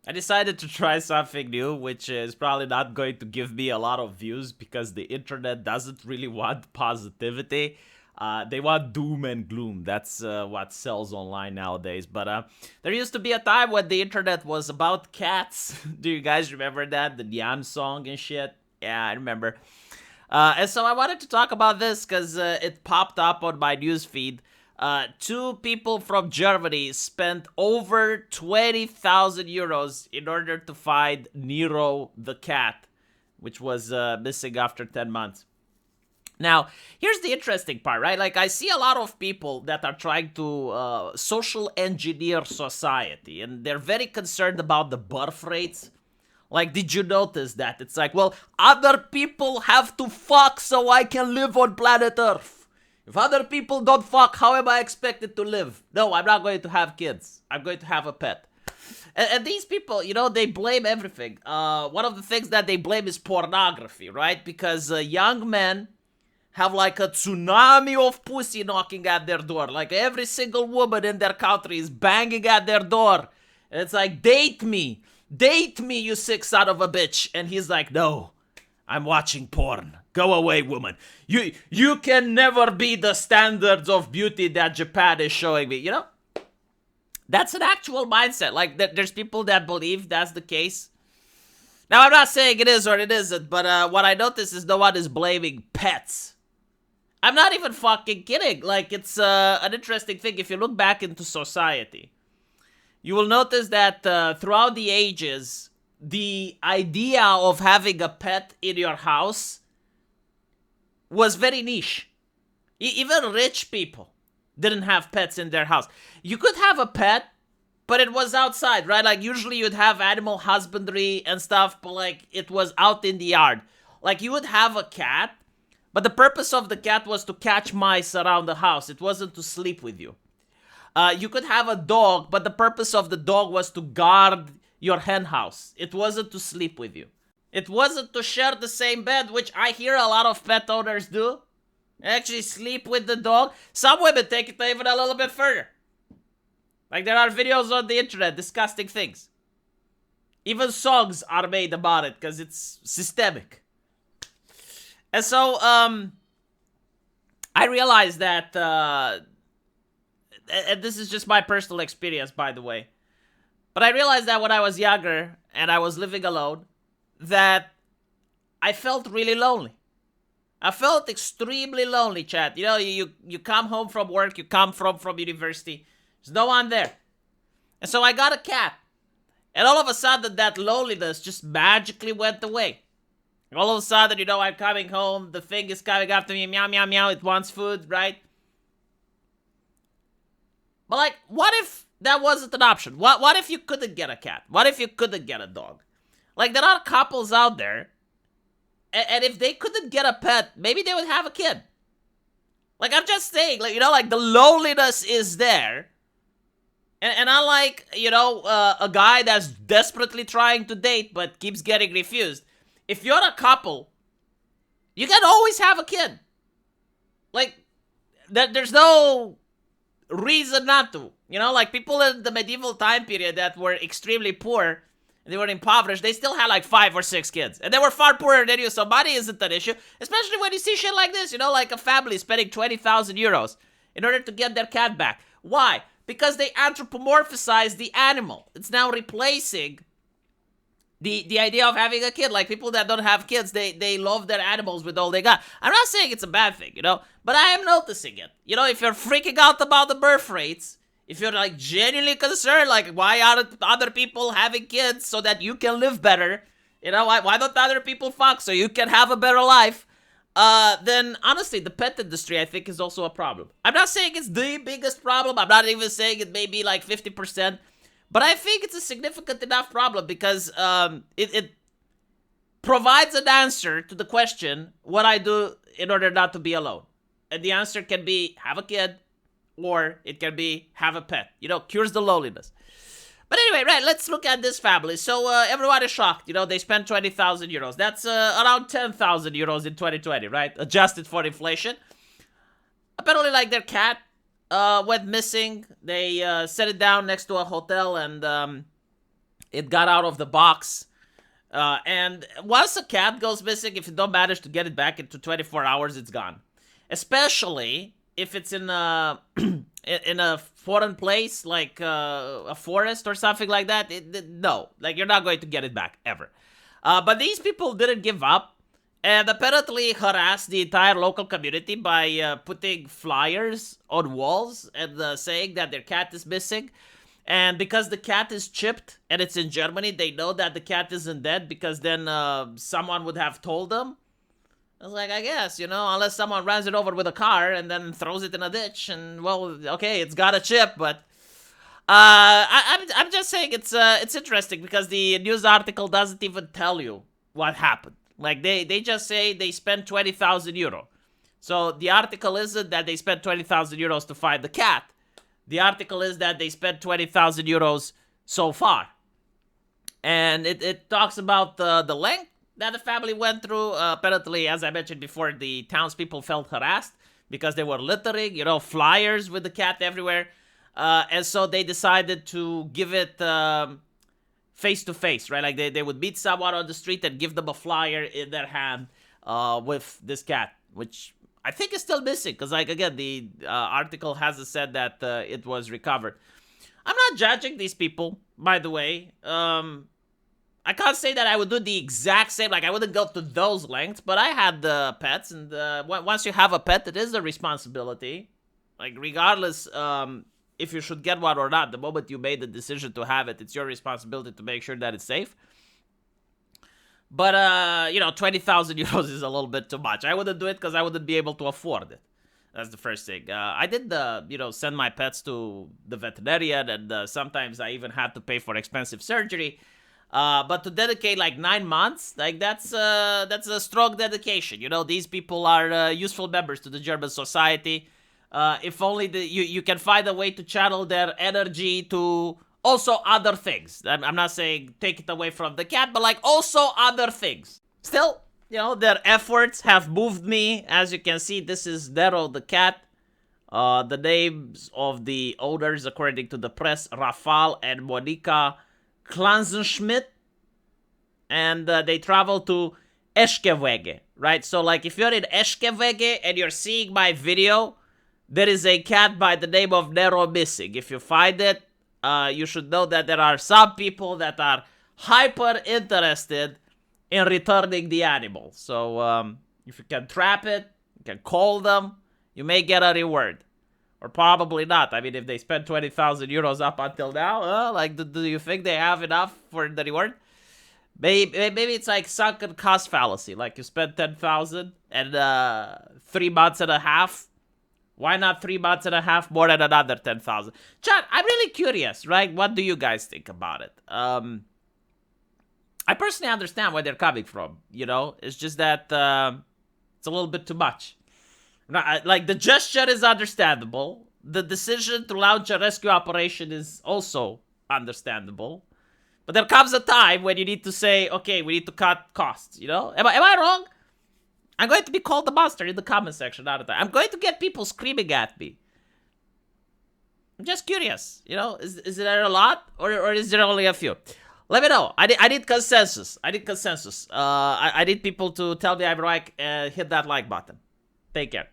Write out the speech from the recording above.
I decided to try something new, which is probably not going to give me a lot of views because the internet doesn't really want positivity. They want doom and gloom. That's what sells online nowadays. But there used to be a time when the internet was about cats. Do you guys remember that? The Nyan song and shit? Yeah, I remember. And so I wanted to talk about this because it popped up on my newsfeed. Two people from Germany spent over 20,000 euros in order to find Nero the cat, which was missing after 10 months. Now, here's the interesting part, right? Like, I see a lot of people that are trying to social engineer society, and they're very concerned about the birth rates. Like, did you notice that? It's like, well, other people have to fuck so I can live on planet Earth. If other people don't fuck, how am I expected to live? No, I'm not going to have kids. I'm going to have a pet. And these people, they blame everything. One of the things that they blame is pornography, right? Because young men have like a tsunami of pussy knocking at their door. Like every single woman in their country is banging at their door. And it's like, date me, you sick son of a bitch. And he's like, no, I'm watching porn. Go away, woman. You can never be the standards of beauty that Japan is showing me. That's an actual mindset. Like, there's people that believe that's the case. Now, I'm not saying it is or it isn't, but what I notice is no one is blaming pets. I'm not even fucking kidding. Like, it's an interesting thing. If you look back into society, you will notice that throughout the ages, the idea of having a pet in your house was very niche. Even rich people didn't have pets in their house. You could have a pet, but it was outside, right? Like, usually you'd have animal husbandry and stuff, but, like, it was out in the yard. Like, you would have a cat, but the purpose of the cat was to catch mice around the house. It wasn't to sleep with you. You could have a dog, but the purpose of the dog was to guard your hen house. It wasn't to sleep with you. It wasn't to share the same bed, which I hear a lot of pet owners do. Actually sleep with the dog. Some women take it even a little bit further. Like, there are videos on the internet discussing things. Even songs are made about it because it's systemic. And so, I realized that, and this is just my personal experience, by the way, but I realized that when I was younger and I was living alone, that I felt really lonely. I felt extremely lonely, chat. You come home from work, you come from university, there's no one there. And so I got a cat. And all of a sudden, that loneliness just magically went away. All of a sudden, I'm coming home, the thing is coming after me, meow, meow, meow, it wants food, right? But, like, what if that wasn't an option? What if you couldn't get a cat? What if you couldn't get a dog? Like, there are couples out there, and if they couldn't get a pet, maybe they would have a kid. Like, I'm just saying, like, like, the loneliness is there. And unlike, a guy that's desperately trying to date but keeps getting refused, if you're a couple, you can always have a kid. Like, there's no reason not to. Like, people in the medieval time period that were extremely poor, and they were impoverished, they still had like 5 or 6 kids. And they were far poorer than you, so money isn't an issue. Especially when you see shit like this, like a family spending 20,000 euros in order to get their cat back. Why? Because they anthropomorphize the animal. It's now replacing the idea of having a kid. Like, people that don't have kids, they love their animals with all they got. I'm not saying it's a bad thing, but I am noticing it. If you're freaking out about the birth rates, if you're, like, genuinely concerned, like, why aren't other people having kids so that you can live better? Why don't other people fuck so you can have a better life? Then, honestly, the pet industry, I think, is also a problem. I'm not saying it's the biggest problem. I'm not even saying it may be, like, 50%. But I think it's a significant enough problem because it provides an answer to the question, what I do in order not to be alone. And the answer can be, have a kid, or it can be, have a pet. Cures the loneliness. But anyway, right, let's look at this family. So everyone is shocked. They spent 20,000 euros. That's around 10,000 euros in 2020, right? Adjusted for inflation. Apparently, like, their cat went missing. They set it down next to a hotel, and It got out of the box. And once a cat goes missing, if you don't manage to get it back into 24 hours, it's gone. Especially if it's in a in a foreign place like a forest or something like that. No, like you're not going to get it back ever. But these people didn't give up and apparently harassed the entire local community by putting flyers on walls and saying that their cat is missing. And because the cat is chipped and it's in Germany, they know that the cat isn't dead because then someone would have told them. I was like, I guess, unless someone runs it over with a car and then throws it in a ditch, and well, okay, it's got a chip, but I'm just saying it's interesting because the news article doesn't even tell you what happened. Like they just say they spent 20,000 euro. So the article isn't that they spent 20,000 euros to find the cat. The article is that they spent 20,000 euros so far. And it talks about the length that the family went through. Apparently, as I mentioned before, the townspeople felt harassed because they were littering, flyers with the cat everywhere. And so they decided to give it face to face, right? Like they would meet someone on the street and give them a flyer in their hand with this cat, which I think is still missing because, like, again, the article hasn't said that it was recovered. I'm not judging these people, by the way. I can't say that I would do the exact same, like I wouldn't go to those lengths, but I had pets, and once you have a pet, it is a responsibility. Like, regardless if you should get one or not, the moment you made the decision to have it, it's your responsibility to make sure that it's safe. But, 20,000 euros is a little bit too much. I wouldn't do it because I wouldn't be able to afford it. That's the first thing. I did, send my pets to the veterinarian, and sometimes I even had to pay for expensive surgery. But to dedicate like 9 months, like that's a strong dedication. These people are useful members to the German society. If only you can find a way to channel their energy to also other things. I'm not saying take it away from the cat, but like also other things. Still, their efforts have moved me. As you can see, this is Nero the cat. The names of the owners, according to the press, Rafal and Monika Klanzenschmidt, and they travel to Eschkewege, right? So, like, if you're in Eschkewege and you're seeing my video, there is a cat by the name of Nero missing. If you find it, you should know that there are some people that are hyper interested in returning the animal. So, if you can trap it, you can call them, you may get a reward. Or probably not. I mean, if they spent 20,000 euros up until now, do you think they have enough for the reward? Maybe it's like sunken cost fallacy. Like, you spent 10,000 and 3 months and a half. Why not 3 months and a half more than another 10,000? Chat, I'm really curious, right? What do you guys think about it? I personally understand where they're coming from, It's just that it's a little bit too much. Like, the gesture is understandable. The decision to launch a rescue operation is also understandable. But there comes a time when you need to say, okay, we need to cut costs, Am I wrong? I'm going to be called the monster in the comment section all the time. I'm going to get people screaming at me. I'm just curious, Is there a lot or is there only a few? Let me know. I need consensus. I need people to tell me I'm right. Hit that like button. Take care.